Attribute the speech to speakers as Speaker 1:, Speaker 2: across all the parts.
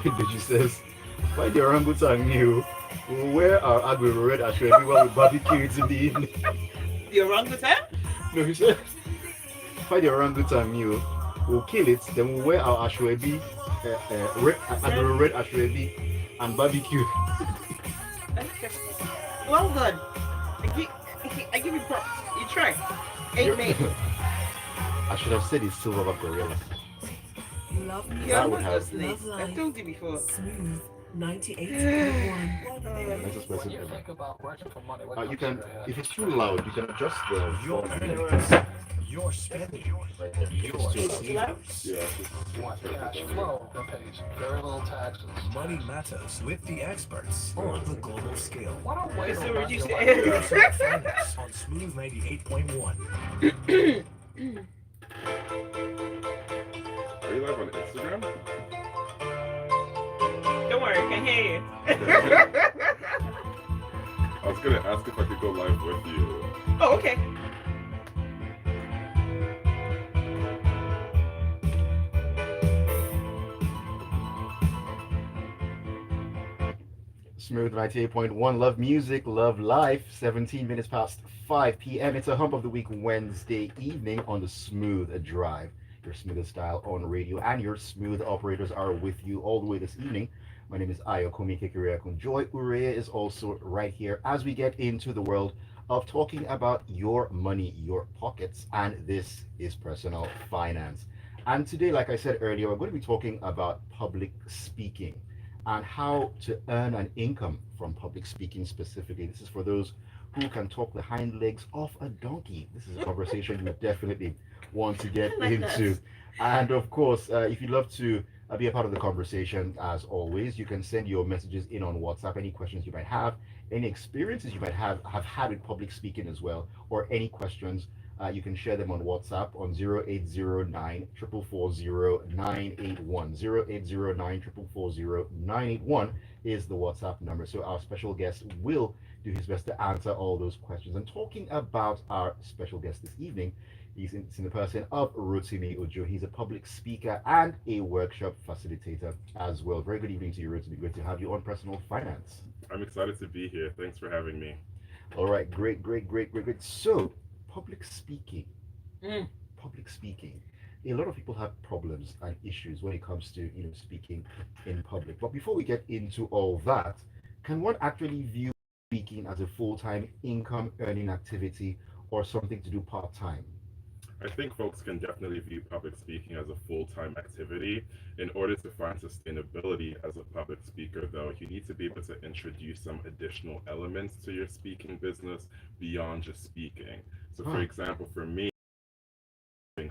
Speaker 1: Deji says, find the orangutan new. We'll wear our Agbero red ashwebi while we barbecue it in the evening.
Speaker 2: The orangutan?
Speaker 1: No, he said, find the orangutan new. We'll kill it, then we'll wear our ashwebi, Agbero red ashwebi, and barbecue.
Speaker 2: Okay. Well done. I give you props. You try. Ain't me.
Speaker 1: I should have said it's silverback gorilla.
Speaker 3: Love
Speaker 2: You're
Speaker 1: That would
Speaker 2: not
Speaker 1: have-
Speaker 2: listening.
Speaker 3: Love
Speaker 2: I
Speaker 3: life.
Speaker 2: told you before.
Speaker 3: Smooth 98.1.
Speaker 1: Nicest
Speaker 4: When
Speaker 1: person
Speaker 4: you
Speaker 1: ever.
Speaker 4: think about working for money, what
Speaker 1: You
Speaker 4: comes
Speaker 1: can,
Speaker 4: to your head?
Speaker 1: if it's too loud, you can adjust the
Speaker 5: Your
Speaker 1: volume.
Speaker 5: earnings, your spending,
Speaker 1: Right there.
Speaker 5: your
Speaker 1: It's too loud.
Speaker 5: savings.
Speaker 1: Yeah, it's just-
Speaker 4: Want cash flow that pays very little taxes.
Speaker 5: Money matters with the experts on the global scale.
Speaker 4: What a way
Speaker 2: So
Speaker 4: to run
Speaker 2: reduce
Speaker 4: your
Speaker 2: it.
Speaker 4: life.
Speaker 5: Personal finance on Smooth 98.1.
Speaker 6: Are you live on Instagram?
Speaker 2: Don't worry, I can hear you.
Speaker 6: I was gonna ask if I could go live with you.
Speaker 2: Oh, okay.
Speaker 1: Smooth 98.1. Love music, love life. 17 minutes past 5 p.m. It's a hump of the week Wednesday evening on the Smooth Drive. Your smoothest style on radio, and your smooth operators are with you all the way this evening. My name is Ayokunmi and Joy. Urea is also right here as we get into the world of talking about your money, your pockets, and this is personal finance. And today, like I said earlier, we're going to be talking about public speaking and how to earn an income from public speaking specifically. This is for those who can talk the hind legs off a donkey. This is a conversation you definitely want to get
Speaker 2: I like
Speaker 1: into.
Speaker 2: that.
Speaker 1: And of course, if you'd love to be a part of the conversation, as always, you can send your messages in on WhatsApp, any questions you might have, any experiences you might have had with public speaking as well, or any questions. You can share them on WhatsApp on 0809 440 981. 0809 440 981 is the WhatsApp number. So our special guest will do his best to answer all those questions. And talking about our special guest this evening, it's in the person of Rotimi Ojo. He's a public speaker and a workshop facilitator as well. Very good evening to you, Rotimi. Good to have you on Personal Finance.
Speaker 6: I'm excited to be here. Thanks for having me.
Speaker 1: All right, great. So, public speaking.
Speaker 2: Mm.
Speaker 1: Public speaking. A lot of people have problems and issues when it comes to speaking in public. But before we get into all that, can one actually view speaking as a full-time income earning activity or something to do part-time?
Speaker 6: I think folks can definitely view public speaking as a full-time activity. In order to find sustainability as a public speaker, though, you need to be able to introduce some additional elements to your speaking business beyond just speaking. So, for example, for me,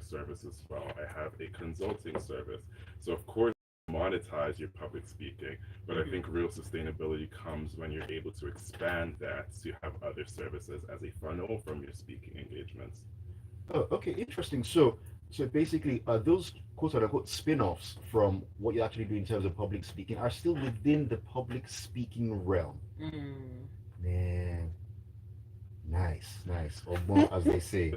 Speaker 6: service as well. I have a consulting service. So, of course, monetize your public speaking, but I think real sustainability comes when you're able to expand that to have other services as a funnel from your speaking engagements.
Speaker 1: Oh, okay, interesting. So basically, those quote unquote spin-offs from what you actually do in terms of public speaking are still within the public speaking realm.
Speaker 2: Mm.
Speaker 1: Man, nice, or more as they say.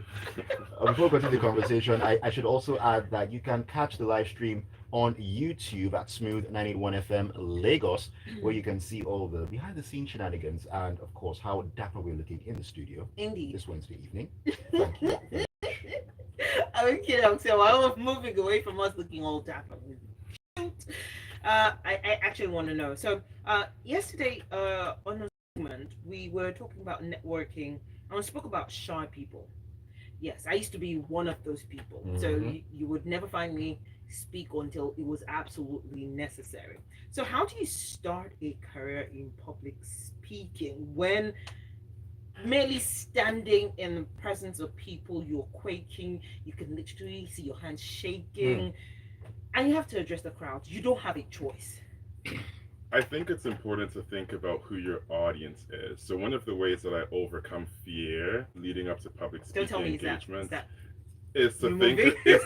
Speaker 1: Before we continue the conversation, I should also add that you can catch the live stream on YouTube at Smooth 981 FM Lagos, where you can see all the behind the scenes shenanigans and, of course, how dapper we're looking in the studio
Speaker 2: Indeed.
Speaker 1: this Wednesday evening. Thank you.
Speaker 2: I'm kidding. So I was moving away from us looking all dapper. I actually want to know. So yesterday on a segment, we were talking about networking and we spoke about shy people. Yes, I used to be one of those people. So you would never find me speak until it was absolutely necessary. So how do you start a career in public speaking when merely standing in the presence of people, you're quaking, you can literally see your hands shaking, and you have to address the crowd? You don't have a choice.
Speaker 6: I think it's important to think about who your audience is. So one of the ways that I overcome fear leading up to public
Speaker 2: Don't
Speaker 6: speaking
Speaker 2: tell me
Speaker 6: engagements
Speaker 2: that
Speaker 6: is to
Speaker 2: New
Speaker 6: think
Speaker 2: movie?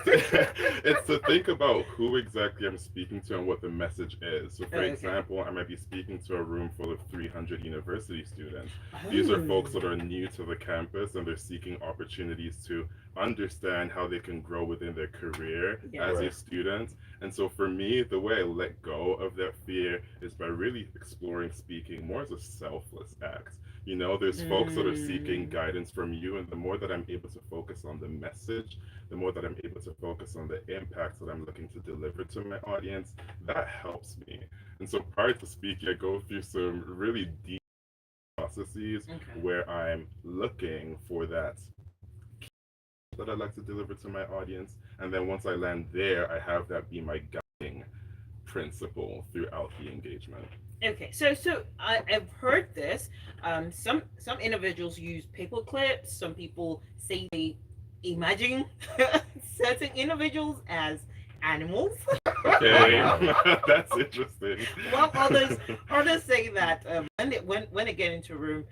Speaker 6: It's to think about who exactly I'm speaking to and what the message is. So, for
Speaker 2: Okay.
Speaker 6: example, I might be speaking to a room full of 300 university students. These are folks that
Speaker 2: Oh.
Speaker 6: are new to the campus and they're seeking opportunities to understand how they can grow within their career
Speaker 2: Yeah.
Speaker 6: as a
Speaker 1: Right.
Speaker 6: student. And so, for me, the way I let go of that fear is by really exploring speaking more as a selfless act. There's folks that are seeking
Speaker 2: Mm.
Speaker 6: guidance from you, and the more that I'm able to focus on the message, the more that I'm able to focus on the impact that I'm looking to deliver to my audience, that helps me. And so prior to speaking, I go through some really deep processes
Speaker 2: Okay.
Speaker 6: where I'm looking for that I like to deliver to my audience. And then once I land there, I have that be my guiding principle throughout the engagement.
Speaker 2: Okay, so I've heard this. Some individuals use paper clips. Some people say they imagine certain individuals as animals.
Speaker 1: Oh
Speaker 6: Okay,
Speaker 1: wow.
Speaker 6: that's interesting.
Speaker 2: While others say that when they get into a room,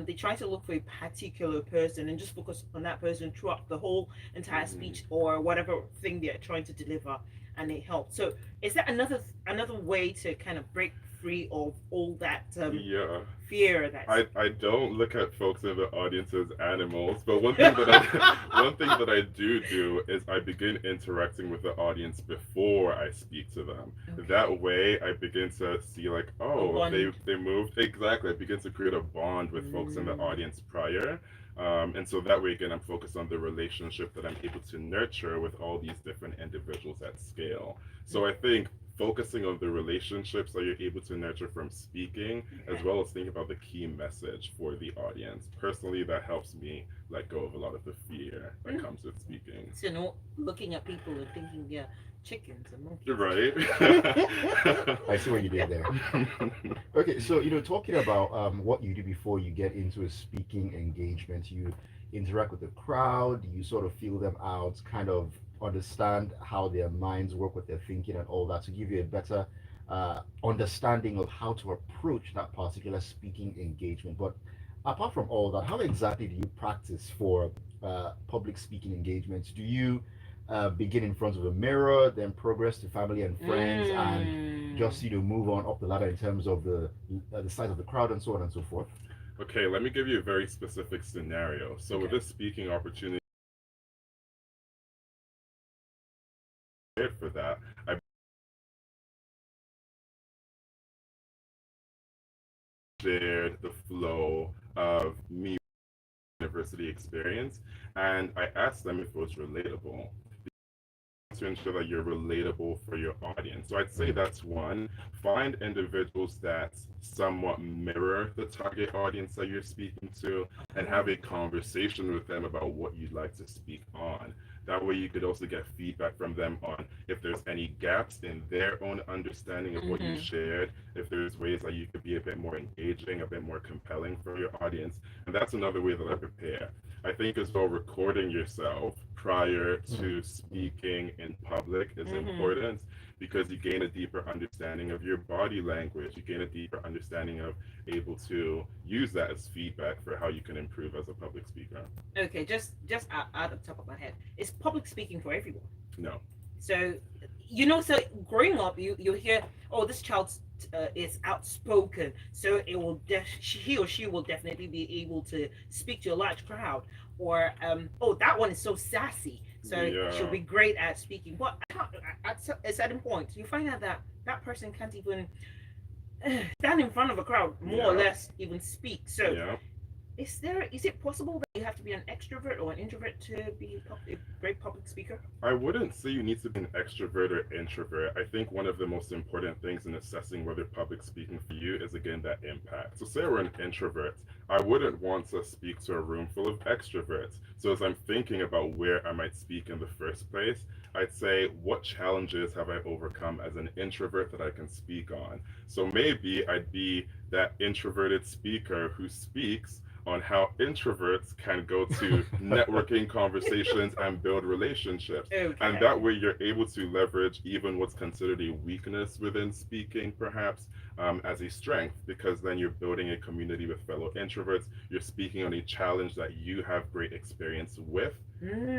Speaker 2: they try to look for a particular person and just focus on that person throughout the whole entire
Speaker 6: Mhm.
Speaker 2: speech or whatever thing they're trying to deliver, and it helps. So, is that another way to kind of break free of all that
Speaker 6: Yeah.
Speaker 2: fear that's
Speaker 6: I don't look at folks in the audience as animals, but one thing that I one thing that I do is I begin interacting with the audience before I speak to them.
Speaker 2: okay?
Speaker 6: That way, I begin to see like,
Speaker 2: A
Speaker 6: oh,
Speaker 2: bond.
Speaker 6: they moved exactly. I begin to create a bond with folks in the
Speaker 2: Mm,
Speaker 6: audience prior, and so that way again, I'm focused on the relationship that I'm able to nurture with all these different individuals at scale. So I think focusing on the relationships that you're able to nurture from speaking as
Speaker 2: okay.
Speaker 6: well as thinking about the key message for the audience. Personally, that helps me let go of a lot of the fear that
Speaker 2: Mm.
Speaker 6: comes with speaking.
Speaker 2: So, looking at people and thinking they're chickens and monkeys.
Speaker 6: Right?
Speaker 1: I see what you did there. Okay, so talking about what you do before you get into a speaking engagement, you interact with the crowd, you sort of feel them out, kind of understand how their minds work, what they're thinking, and all that to give you a better understanding of how to approach that particular speaking engagement. But apart from all that, how exactly do you practice for public speaking engagements? Do you begin in front of a mirror, then progress to family and friends, and
Speaker 2: Mm.
Speaker 1: just move on up the ladder in terms of the size of the crowd and so on and so forth?
Speaker 6: Okay, let me give you a very specific scenario. So, with
Speaker 2: Okay.
Speaker 6: this speaking opportunity for that, I shared the flow of me university experience and I asked them if it was relatable to ensure that you're relatable for your audience. So I'd say
Speaker 1: Mm.
Speaker 6: that's one. Find individuals that somewhat mirror the target audience that you're speaking to and have a conversation with them about what you'd like to speak on. That way you could also get feedback from them on if there's any gaps in their own understanding of what you
Speaker 2: Mm-hmm.
Speaker 6: shared, if there's ways that you could be a bit more engaging, a bit more compelling for your audience. And that's another way that I prepare. I think as well recording yourself prior
Speaker 1: Mm.
Speaker 6: to
Speaker 1: Mm.
Speaker 6: speaking in public is
Speaker 2: Mm-hmm.
Speaker 6: important because you gain a deeper understanding of your body language. You gain a deeper understanding of able to use that as feedback for how you can improve as a public speaker.
Speaker 2: Okay, just out of the top of my head, is public speaking for everyone?
Speaker 6: No.
Speaker 2: So, so growing up, you hear, oh, this child is outspoken, so he or she will definitely be able to speak to a large crowd, or oh, that one is so sassy, so she'll
Speaker 6: Yeah.
Speaker 2: be great at speaking. But at a certain point, you find out that that person can't even stand in front of a crowd, more or
Speaker 6: Yeah.
Speaker 2: less even speak. So
Speaker 6: Yeah.
Speaker 2: is it possible that you have to be an extrovert or an introvert to be a great public speaker?
Speaker 6: I wouldn't say you need to be an extrovert or introvert. I think one of the most important things in assessing whether public speaking for you is again that impact. So say we're an introvert, I wouldn't want to speak to a room full of extroverts. So as I'm thinking about where I might speak in the first place, I'd say what challenges have I overcome as an introvert that I can speak on? So maybe I'd be that introverted speaker who speaks on how introverts can go to networking conversations and build relationships. And that
Speaker 2: Okay.
Speaker 6: way, you're able to leverage even what's considered a weakness within speaking, perhaps, as a strength, because then you're building a community with fellow introverts. You're speaking on a challenge that you have great experience with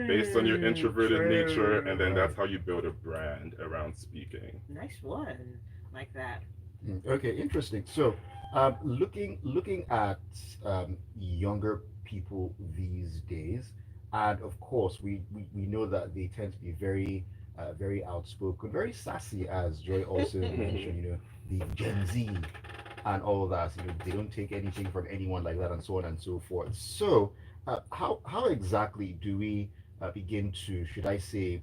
Speaker 6: based on your introverted nature, and then
Speaker 2: True.
Speaker 6: that's
Speaker 1: Right.
Speaker 6: how you build a brand around speaking.
Speaker 2: Nice one. Like that.
Speaker 1: Okay, interesting. So, looking at younger people these days, and of course, we know that they tend to be very outspoken, very sassy, as Joy also mentioned. The Gen Z and all that. They don't take anything from anyone like that, and so on and so forth. So, how exactly do we begin to, should I say,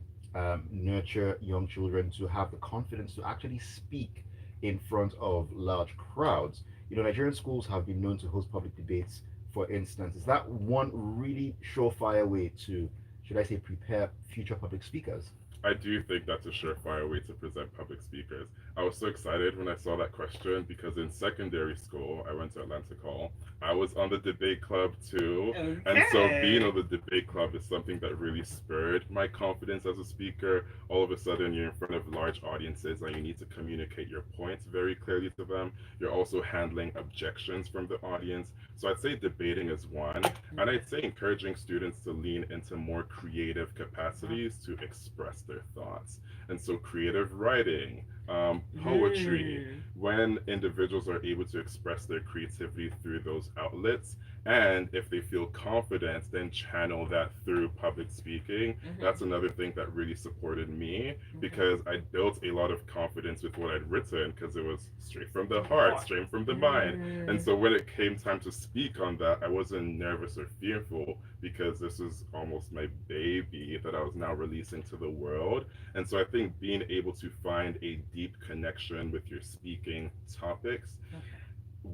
Speaker 1: nurture young children to have the confidence to actually speak in front of large crowds? Nigerian schools have been known to host public debates, for instance. Is that one really surefire way to, should I say, prepare future public speakers?
Speaker 6: I do think that's a surefire way to present public speakers. I was so excited when I saw that question because in secondary school, I went to Atlantic Hall. I was on the debate club too. And so being
Speaker 2: Okay.
Speaker 6: on the debate club is something that really spurred my confidence as a speaker. All of a sudden, you're in front of large audiences and you need to communicate your points very clearly to them. You're also handling objections from the audience. So I'd say debating is one. And I'd say encouraging students to lean into more creative capacities to express their thoughts. And so creative writing, poetry,
Speaker 2: Mm.
Speaker 6: when individuals are able to express their creativity through those outlets, and if they feel confident, then channel that through public speaking. That's
Speaker 2: Mm-hmm.
Speaker 6: another thing that really supported me
Speaker 2: Okay.
Speaker 6: because I built a lot of confidence with what I'd written because it was straight from the
Speaker 2: From the
Speaker 6: heart,
Speaker 2: heart.
Speaker 6: straight from the mind. And
Speaker 2: Mm.
Speaker 6: so when it came time to speak on that, I wasn't nervous or fearful because this was almost my baby that I was now releasing to the world. And so I think being able to find a deep connection with your speaking topics
Speaker 2: Okay.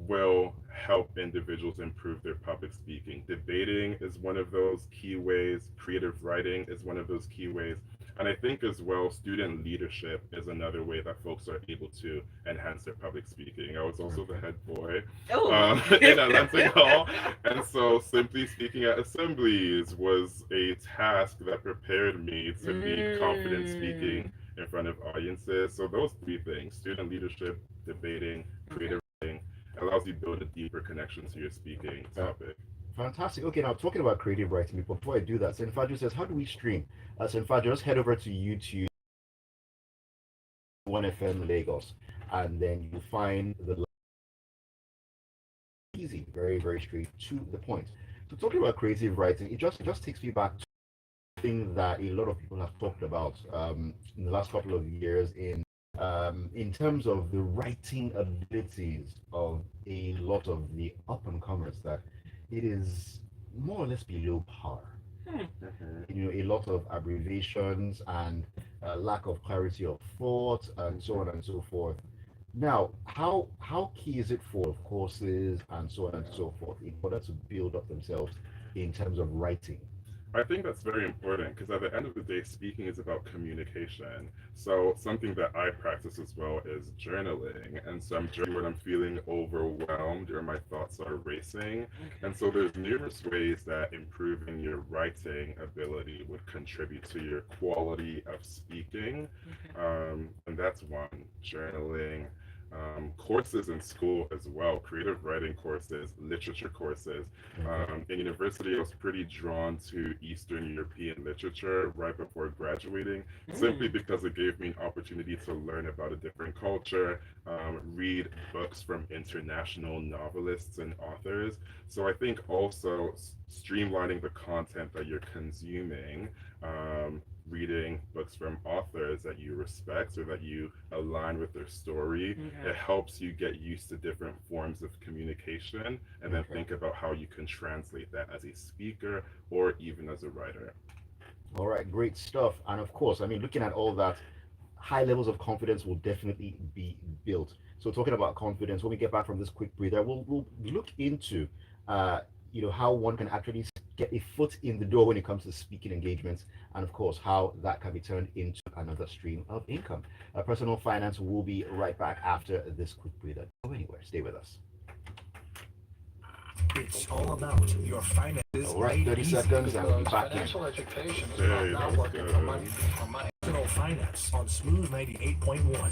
Speaker 6: will help individuals improve their public speaking. Debating is one of those key ways, creative writing is one of those key ways. And I think as well, student leadership is another way that folks are able to enhance their public speaking. I was also the
Speaker 1: Okay.
Speaker 6: head boy
Speaker 2: Oh.
Speaker 6: in Atlantic Hall. And so simply speaking at assemblies was a task that prepared me to be confident
Speaker 2: Mm.
Speaker 6: speaking in front of audiences. So those three things, student leadership, debating,
Speaker 2: Okay.
Speaker 6: creative writing, allows you to build a deeper connection to your speaking
Speaker 1: Uh,
Speaker 6: topic.
Speaker 1: Fantastic. Okay, now talking about creative writing, before I do that, Senfaju says, how do we stream? Senfaju, just head over to YouTube, 1FM Lagos, and then you find the easy, very, very straight to the point. So talking about creative writing, it just takes me back to thing that a lot of people have talked about in the last couple of years in terms of the writing abilities of a lot of the up and comers, that it is more or less below par.
Speaker 2: Hmm.
Speaker 6: Mhm,
Speaker 1: A lot of abbreviations and lack of clarity of thought and so
Speaker 6: mhm.
Speaker 1: on and so forth. Now, how key is it for courses and so on and so forth in order to build up themselves in terms of writing?
Speaker 6: I think that's very important because at the end of the day, speaking is about communication. So something that I practice as well is journaling. And so I'm journaling when I'm feeling overwhelmed or my thoughts are racing. And
Speaker 2: Okay.
Speaker 6: so there's numerous ways that improving your writing ability would contribute to your quality of speaking.
Speaker 2: Okay.
Speaker 6: And that's one, journaling. Courses in school as well, creative writing courses, literature courses.
Speaker 1: Okay.
Speaker 6: In university, I was pretty drawn to Eastern European literature right before graduating, simply
Speaker 2: Mm.
Speaker 6: because it gave me an opportunity to learn about a different culture, read books from international novelists and authors. So I think also streamlining the content that you're consuming, reading books from authors that you respect or that you align with their story,
Speaker 2: Okay.
Speaker 6: it helps you get used to different forms of communication and then
Speaker 1: Okay.
Speaker 6: think about how you can translate that as a speaker or even as a writer.
Speaker 1: All right, great stuff. And of course, I mean, looking at all that, high levels of confidence will definitely be built. So, talking about confidence, when we get back from this quick breather, we'll look into, uh, how one can actually get a foot in the door when it comes to speaking engagements, and of course, how that can be turned into another stream of income. Personal finance will be right back after this quick breather. Go anywhere, stay with us.
Speaker 5: It's all about your finances
Speaker 1: All right,
Speaker 5: made
Speaker 1: 30
Speaker 5: easy.
Speaker 1: seconds and we'll be
Speaker 4: Because
Speaker 1: back in.
Speaker 4: financial education is
Speaker 6: Hey,
Speaker 4: about
Speaker 6: that
Speaker 4: not
Speaker 6: was
Speaker 4: working for money.
Speaker 6: good.
Speaker 4: For money.
Speaker 5: Personal finance on Smooth 98.1.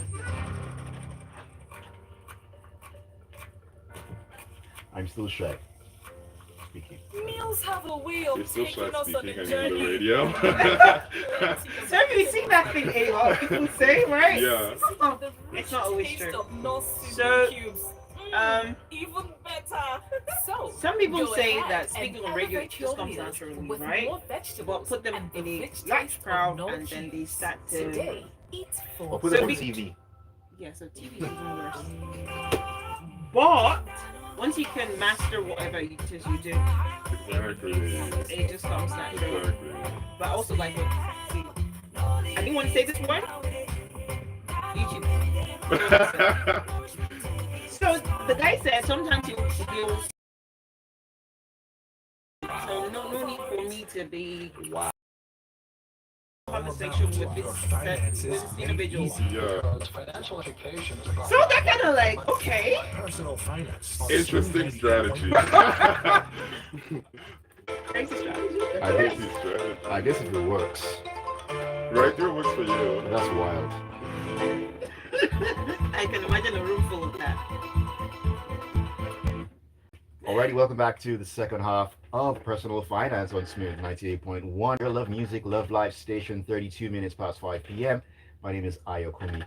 Speaker 1: I'm still shy. Speaking.
Speaker 3: Meals have a way
Speaker 6: You're
Speaker 3: of
Speaker 6: still shy
Speaker 3: taking us on
Speaker 6: speaking
Speaker 3: a
Speaker 6: and you're on the
Speaker 3: journey.
Speaker 6: radio.
Speaker 2: So have you seen that thing a lot of people say, right?
Speaker 6: Yeah.
Speaker 2: Oh,
Speaker 3: The
Speaker 2: it's not always
Speaker 3: taste
Speaker 2: true.
Speaker 3: of non-seasoned
Speaker 2: So,
Speaker 3: cubes.
Speaker 2: Even
Speaker 3: better. So
Speaker 2: some people
Speaker 3: go
Speaker 2: say
Speaker 3: ahead
Speaker 2: that speaking
Speaker 3: and
Speaker 2: on radio
Speaker 3: elevate
Speaker 2: just
Speaker 3: your
Speaker 2: comes
Speaker 3: meals
Speaker 2: naturally,
Speaker 3: with
Speaker 2: right?
Speaker 3: more
Speaker 2: But
Speaker 3: vegetables
Speaker 2: put them
Speaker 3: and
Speaker 2: in
Speaker 3: the
Speaker 2: a
Speaker 3: rich
Speaker 2: large
Speaker 3: taste of
Speaker 2: crowd
Speaker 3: no
Speaker 2: and then they
Speaker 3: cheese.
Speaker 2: start to.
Speaker 3: Today, eat
Speaker 1: Or
Speaker 3: for
Speaker 1: put
Speaker 2: So
Speaker 1: it on
Speaker 2: be-
Speaker 1: TV.
Speaker 2: Yeah, so TV is even worse. But once you can master whatever it is you do,
Speaker 6: Exactly.
Speaker 2: it just comes naturally.
Speaker 6: Exactly.
Speaker 2: But also, like, see, I didn't want to say this word. YouTube. So the guy said sometimes he'll so no need for me to be conversation with
Speaker 5: Your
Speaker 2: this
Speaker 5: finances made
Speaker 2: individual.
Speaker 5: easy.
Speaker 6: Yeah.
Speaker 4: Because financial education is about
Speaker 2: So they're kind of like, okay.
Speaker 5: Personal finance on
Speaker 6: Interesting
Speaker 5: Smooth
Speaker 6: strategy.
Speaker 5: 98.1.
Speaker 2: Crazy strategy.
Speaker 1: I guess,
Speaker 6: Crazy strategy.
Speaker 1: I guess if it works,
Speaker 6: Right there works for you.
Speaker 1: that's wild.
Speaker 2: I can imagine a room full of that.
Speaker 1: Alrighty, welcome back to the second half of Personal Finance on Smooth 98.1. Your love music, love life station, 32 minutes past 5 p.m. My name is Ayokunmi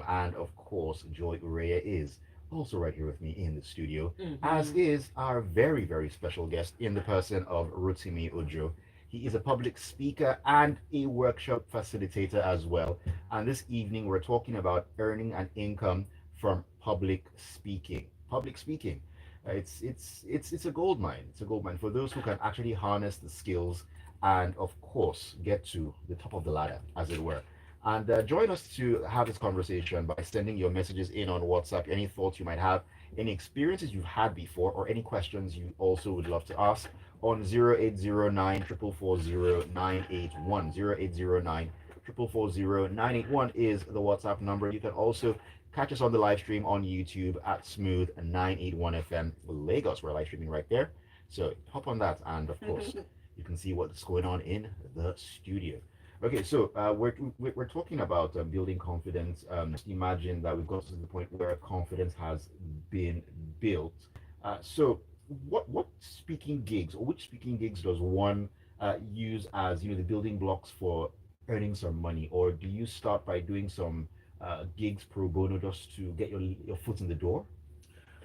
Speaker 1: and of course, Joy Urea is also right here with me in the studio, as is our very, very special guest in the person of Rotimi Ojo. He is a public speaker and a workshop facilitator as well. And this evening, we're talking about earning an income from public speaking. Public speaking. It's a gold mine. It's a gold mine for those who can actually harness the skills and, of course, get to the top of the ladder, as it were. And join us to have this conversation by sending your messages in on WhatsApp. Any thoughts you might have, any experiences you've had before, or any questions you also would love to ask on 0809 440 981. 0809 440 981 is the WhatsApp number. You can also catch us on the live stream on YouTube at Smooth 981 FM Lagos. We're live streaming right there. So hop on that, and of course, you can see what's going on in the studio. Okay, so we're talking about building confidence. Just imagine that we've got to the point where confidence has been built. So what speaking gigs, or which speaking gigs does one use as the building blocks for earning some money, or do you start by doing some gigs pro bono just to get your foot in the door?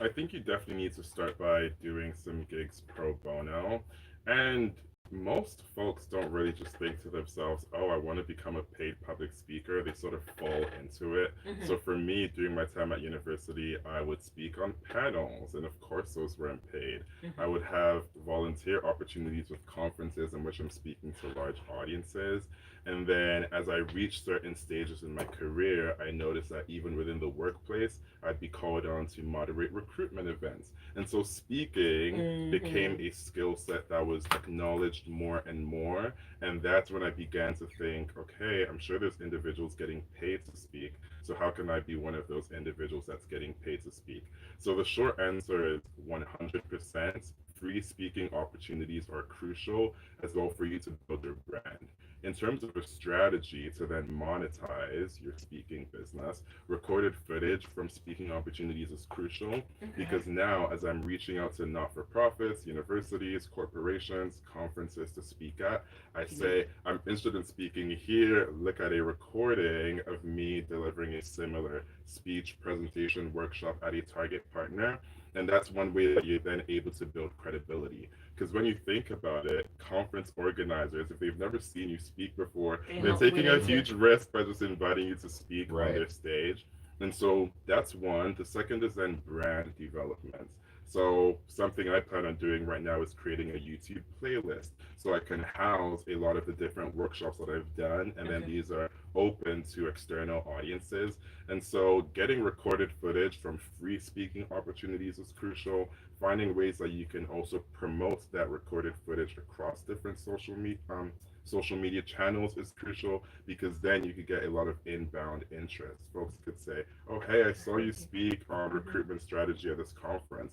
Speaker 6: I think you definitely need to start by doing some gigs pro bono. And most folks don't really just think to themselves, oh, I want to become a paid public speaker. They sort of fall into it. So for me, during my time at university, I would speak on panels, and of course, those weren't paid. I would have volunteer opportunities with conferences in which I'm speaking to large audiences. And then as I reached certain stages in my career, I noticed that even within the workplace, I'd be called on to moderate recruitment events. And so speaking became a skill set that was acknowledged more and more. And that's when I began to think, okay, I'm sure there's individuals getting paid to speak. So how can I be one of those individuals that's getting paid to speak? So the short answer is 100%. Free speaking opportunities are crucial as well for you to build your brand. In terms of a strategy to then monetize your speaking business, recorded footage from speaking opportunities is crucial because now, as I'm reaching out to not for profits, universities, corporations, conferences to speak at, I say, I'm interested in speaking here. Look at a recording of me delivering a similar speech, presentation, workshop at a target partner. And that's one way that you're then able to build credibility. Because when you think about it, conference organizers, if they've never seen you speak before, they're taking a huge risk by just inviting you to speak on their stage. And so that's one. The second is then brand development. So something I plan on doing right now is creating a YouTube playlist so I can house a lot of the different workshops that I've done, and then these are open to external audiences. And so getting recorded footage from free speaking opportunities is crucial. Finding ways that you can also promote that recorded footage across different social media channels is crucial, because then you could get a lot of inbound interest. Folks could say, oh, hey, I saw you speak on recruitment strategy at this conference.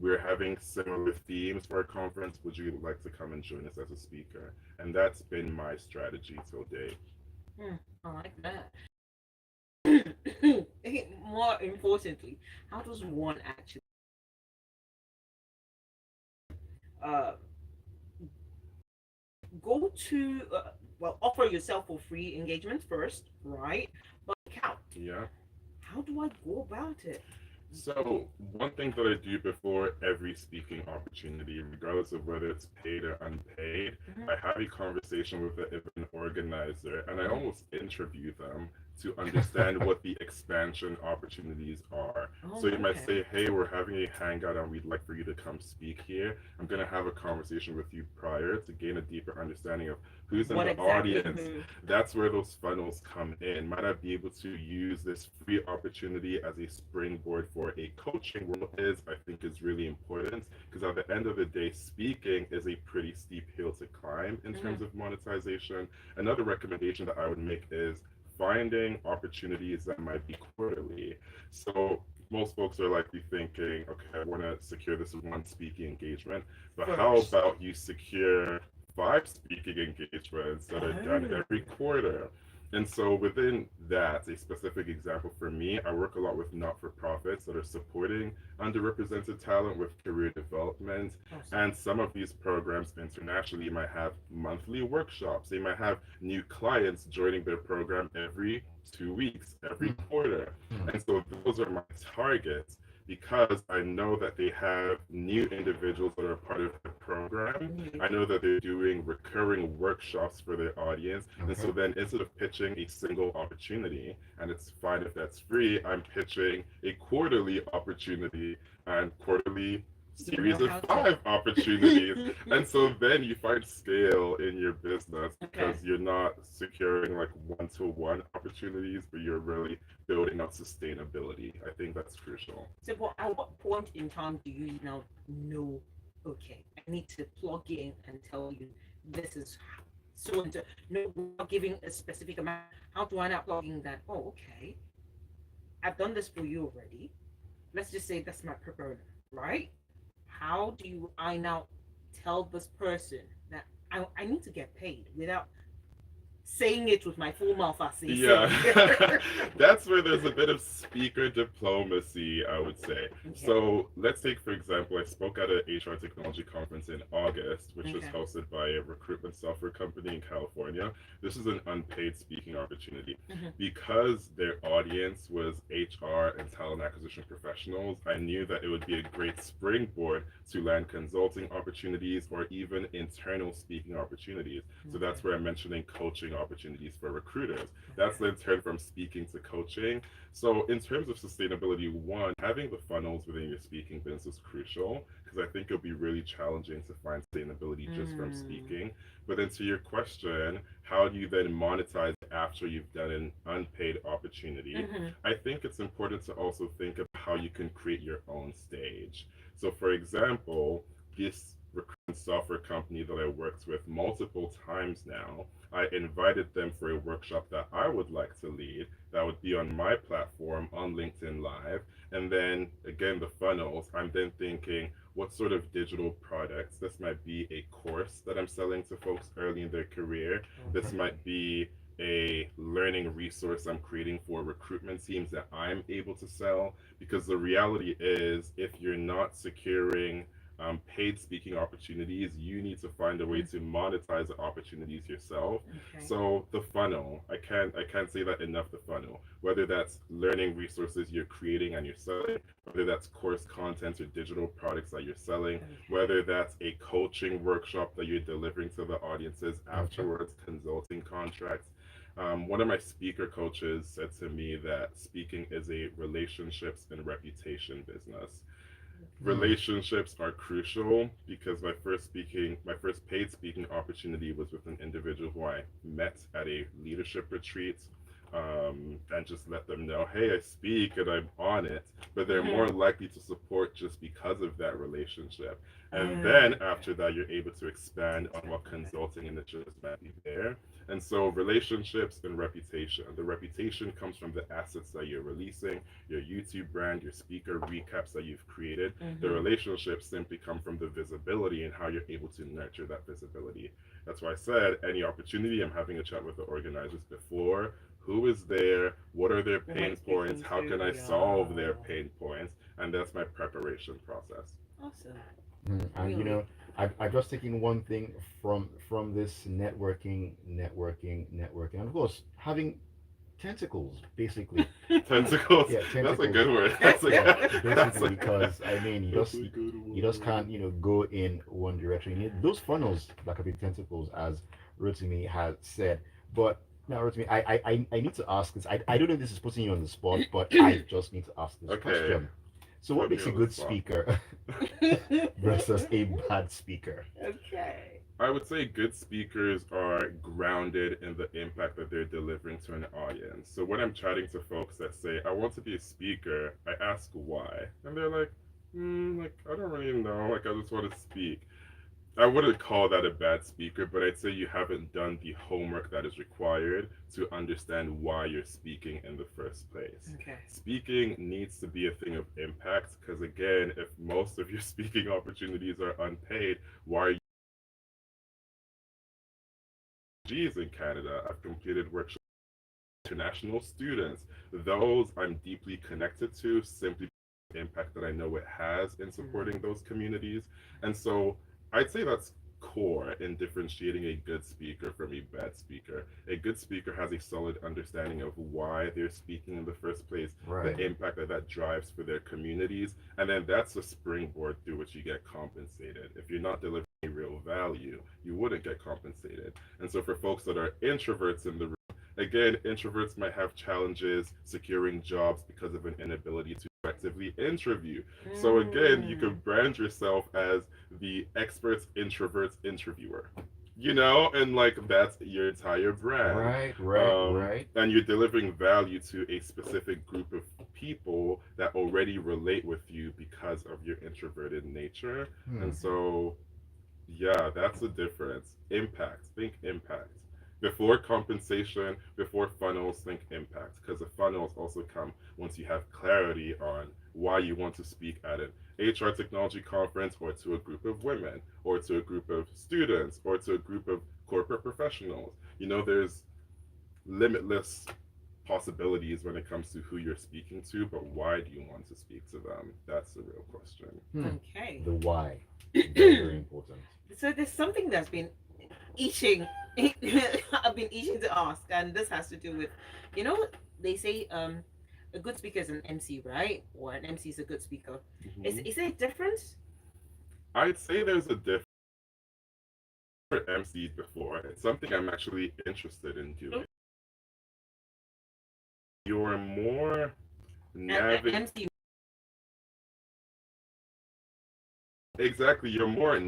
Speaker 6: we're having similar themes for our conference. Would you like to come and join us as a speaker? And that's been my strategy till date.
Speaker 2: I like that. More importantly, how does one actually uh, go to offer yourself for free engagement first, right? But count.
Speaker 6: Yeah.
Speaker 2: How do I go about it?
Speaker 6: So, one thing that I do before every speaking opportunity, regardless of whether it's paid or unpaid,
Speaker 2: Mhm.
Speaker 6: I have a conversation with the event organizer and I almost interview them to understand what the expansion opportunities are.
Speaker 2: Oh,
Speaker 6: So, you might
Speaker 2: okay.
Speaker 6: say, hey, we're having a hangout and we'd like for you to come speak here. I'm going to have a conversation with you prior to gain a deeper understanding of who's in
Speaker 2: What
Speaker 6: the
Speaker 2: exactly?
Speaker 6: audience. That's where those funnels come in. Might I be able to use this free opportunity as a springboard for a coaching role is, I think, is really important because at the end of the day, speaking is a pretty steep hill to climb in terms of monetization. Another recommendation that I would make is finding opportunities that might be quarterly. So most folks are likely thinking, okay, I want to secure this one speaking engagement, but how
Speaker 2: First.
Speaker 6: about you secure five speaking engagements that are done
Speaker 2: Oh.
Speaker 6: every quarter? And so within that, a specific example for me, I work a lot with not-for-profits that are supporting underrepresented talent with career development.
Speaker 2: Awesome.
Speaker 6: And some of these programs internationally might have monthly workshops. They might have new clients joining their program every 2 weeks, every quarter. And so those are my targets because I know that they have new individuals that are part of the program. I know that they're doing recurring workshops for their audience. And so then instead of pitching a single opportunity, and it's fine if that's free, I'm pitching a quarterly opportunity and quarterly series of
Speaker 2: how to.
Speaker 6: 5 opportunities. And so then you find scale in your business
Speaker 2: Okay.
Speaker 6: because you're not securing like one-to-one opportunities, but you're really building up sustainability. I think that's crucial.
Speaker 2: So, at what point in time do you now know, okay, I need to plug in and tell you this is so and so, no, without giving a specific amount? How do I now plug in that? Oh, okay, I've done this for you already. Let's just say that's my per burner, right? How do I now tell this person that I need to get paid without saying it with my full mouth, as they
Speaker 6: Yeah,
Speaker 2: say?
Speaker 6: that's where there's a bit of speaker diplomacy, I would say.
Speaker 2: Okay.
Speaker 6: So let's take, for example, I spoke at an HR technology conference in August, which was
Speaker 2: Okay.
Speaker 6: hosted by a recruitment software company in California. This is an unpaid speaking opportunity. Because their audience was HR and talent acquisition professionals, I knew that it would be a great springboard to land consulting opportunities or even internal speaking opportunities. So that's where I'm mentioning coaching opportunities for recruiters. That's then turned from speaking to coaching. So in terms of sustainability, one, having the funnels within your speaking business is crucial because I think it'll be really challenging to find sustainability just from speaking. But then to your question, how do you then monetize after you've done an unpaid opportunity? I think it's important to also think of how you can create your own stage. So for example, this recruitment software company that I worked with multiple times now, I invited them for a workshop that I would like to lead that would be on my platform on LinkedIn Live. And then again, the funnels, I'm then thinking, what sort of digital products? This might be a course that I'm selling to folks early in their career. This might be a learning resource I'm creating for recruitment teams that I'm able to sell. Because the reality is, if you're not securing paid speaking opportunities, you need to find a way to monetize the opportunities yourself.
Speaker 2: Okay.
Speaker 6: So the funnel, I can't say that enough. The funnel, whether that's learning resources you're creating and you're selling, whether that's course content or digital products that you're selling, whether that's a coaching workshop that you're delivering to the audiences afterwards, consulting contracts. One of my speaker coaches said to me that speaking is a relationships and reputation business. Relationships are crucial because my first paid speaking opportunity was with an individual who I met at a leadership retreat. and just let them know, hey, I speak and I'm on it. But they're more likely to support just because of that relationship. And then after that, you're able to expand on what consulting initiatives might be there. And so relationships and reputation. The reputation comes from the assets that you're releasing, your YouTube brand, your speaker recaps that you've created. The relationships simply come from the visibility and how you're able to nurture that visibility. That's why I said any opportunity, I'm having a chat with the organizers before. Who is there? What are their
Speaker 2: Who am I
Speaker 6: pain points?
Speaker 2: speaking
Speaker 6: How
Speaker 2: to?
Speaker 6: can I
Speaker 2: Yeah.
Speaker 6: solve their pain points? And that's my preparation process.
Speaker 2: Awesome.
Speaker 1: And you
Speaker 2: Really?
Speaker 1: know, I've just taken one thing from this networking, and of course having tentacles, basically.
Speaker 6: Tentacles.
Speaker 1: Yeah,
Speaker 6: That's a
Speaker 1: tentacles.
Speaker 6: good word. That's a
Speaker 1: Yeah,
Speaker 6: good. That's
Speaker 1: basically
Speaker 6: a,
Speaker 1: because I mean,
Speaker 6: that's a good
Speaker 1: you just
Speaker 6: word.
Speaker 1: can't go in one direction. You need those funnels that could be tentacles, as Rotimi has said. But now, Rotimi, I need to ask this. I don't know if this is putting you on the spot, but I just need to ask this
Speaker 6: Okay.
Speaker 1: question. So, what
Speaker 6: Put me
Speaker 1: makes a
Speaker 6: on the
Speaker 1: good
Speaker 6: spot.
Speaker 1: speaker versus a bad speaker?
Speaker 2: Okay.
Speaker 6: I would say good speakers are grounded in the impact that they're delivering to an audience. So when I'm chatting to folks that say, I want to be a speaker, I ask why. And they're like, like, I don't really know. Like, I just want to speak. I wouldn't call that a bad speaker, but I'd say you haven't done the homework that is required to understand why you're speaking in the first place.
Speaker 2: Okay.
Speaker 6: Speaking needs to be a thing of impact because, again, if most of your speaking opportunities are unpaid, why are you G's in Canada? I've completed workshops with international students. Those I'm deeply connected to simply because of the impact that I know it has in supporting those communities. And so I'd say that's core in differentiating a good speaker from a bad speaker. A good speaker has a solid understanding of why they're speaking in the first place, the
Speaker 1: Right.
Speaker 6: impact that that drives for their communities, and then that's a springboard through which you get compensated. If you're not delivering real value, you wouldn't get compensated. And so for folks that are introverts in the room, again, introverts might have challenges securing jobs because of an inability to effectively interview. So again, you could brand yourself as the experts introverts interviewer. And like that's your entire brand.
Speaker 1: Right.
Speaker 6: And you're delivering value to a specific group of people that already relate with you because of your introverted nature.
Speaker 1: Hmm.
Speaker 6: And so yeah, that's the difference. Impact. Think impact. Before compensation, before funnels, think impact. Because the funnels also come once you have clarity on why you want to speak at an HR technology conference or to a group of women or to a group of students or to a group of corporate professionals. There's limitless possibilities when it comes to who you're speaking to, but why do you want to speak to them? That's the real question.
Speaker 1: Hmm.
Speaker 2: Okay.
Speaker 1: The why. Very important.
Speaker 2: So there's something that's been itching. I've been itching to ask, and this has to do with, they say a good speaker is an MC, right? Or an MC is a good speaker. Is there a difference?
Speaker 6: I'd say there's a difference for MCs before. It's something I'm actually interested in doing. You're more
Speaker 2: An MC.
Speaker 6: exactly. You're more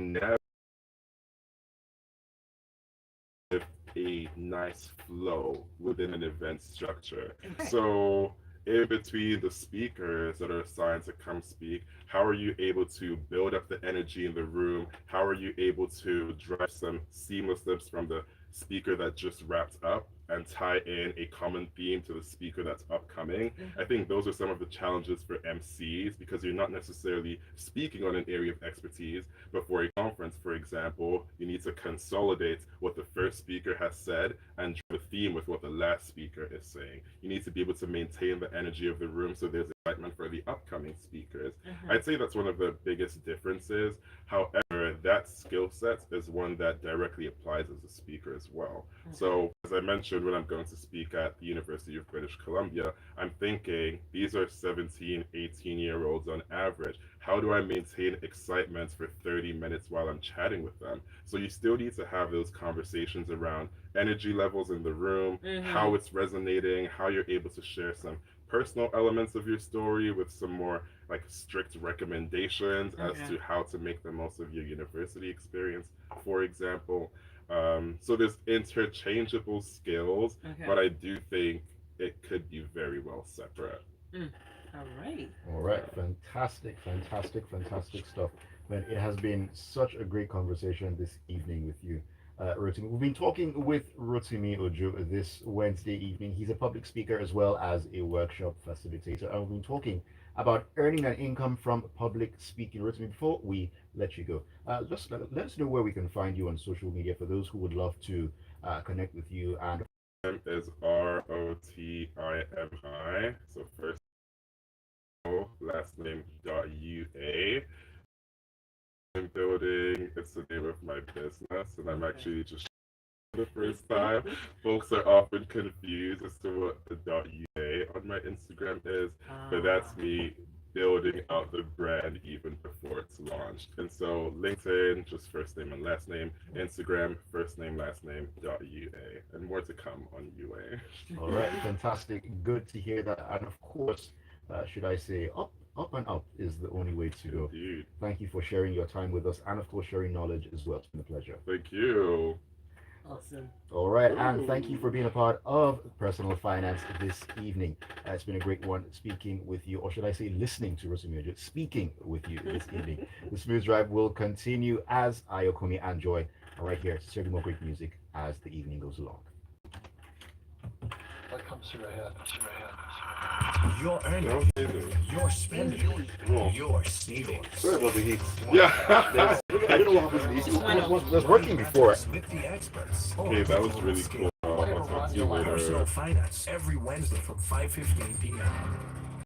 Speaker 6: with a nice flow within an event structure.
Speaker 2: Okay.
Speaker 6: So, in between the speakers that are assigned to come speak, how are you able to build up the energy in the room? How are you able to drive some seamlessness from the speaker that just wrapped up and tie in a common theme to the speaker that's upcoming? I think those are some of the challenges for MCs because you're not necessarily speaking on an area of expertise, but for a conference, for example, you need to consolidate what the first speaker has said and drive the theme with what the last speaker is saying. You need to be able to maintain the energy of the room so there's excitement for the upcoming speakers. I'd say that's one of the biggest differences. However, that skill set is one that directly applies as a speaker as well. So, as I mentioned, when I'm going to speak at the University of British Columbia, I'm thinking these are 17, 18-year-olds on average. How do I maintain excitement for 30 minutes while I'm chatting with them? So you still need to have those conversations around energy levels in the room, how it's resonating, how you're able to share some personal elements of your story with some more like strict recommendations as to how to make the most of your university experience, for example. So there's interchangeable skills, but I do think it could be very well separate.
Speaker 2: All right.
Speaker 1: All right, fantastic, fantastic stuff. Man, it has been such a great conversation this evening with you, Rotimi. We've been talking with Rotimi Ojo this Wednesday evening. He's a public speaker as well as a workshop facilitator, and we've been talking about earning an income from public speaking. Rotimi, before we let you go, just let us know where we can find you on social media for those who would love to connect with you. And
Speaker 6: Is Rotimi. So first last name .ua. I'm building. It's the name of my business, and I'm actually just for the first time. Folks are often confused as to what the .ua on my Instagram is, but that's me building out the brand even before it's launched. And so LinkedIn, just first name and last name. Instagram, first name, last name, .ua. And more to come on UA.
Speaker 1: all right, fantastic. Good to hear that. And of course, should I say, up and up is the only way to go.
Speaker 6: Indeed.
Speaker 1: Thank you for sharing your time with us and, of course, sharing knowledge as well. It's been a pleasure.
Speaker 6: Thank you.
Speaker 2: Awesome.
Speaker 1: All right, and thank you for being a part of Personal Finance this evening. It's been a great one speaking with you, or should I say, listening to Rotimi Ojo speaking with you this evening. The Smooth Drive will continue as Ayokunmi and Joy are right here to serve you more great music as the evening goes along.
Speaker 4: What comes through your head?
Speaker 5: You're earning,
Speaker 6: Amazing.
Speaker 5: you're spending,
Speaker 6: Cool.
Speaker 5: you're saving.
Speaker 1: Sorry about the heat.
Speaker 6: Yeah.
Speaker 1: I don't know what happened to these. It was working before.
Speaker 5: With the experts.
Speaker 6: Okay, that was really cool. I'll talk to you later.
Speaker 5: Personal Finance every Wednesday from 5:15 p.m.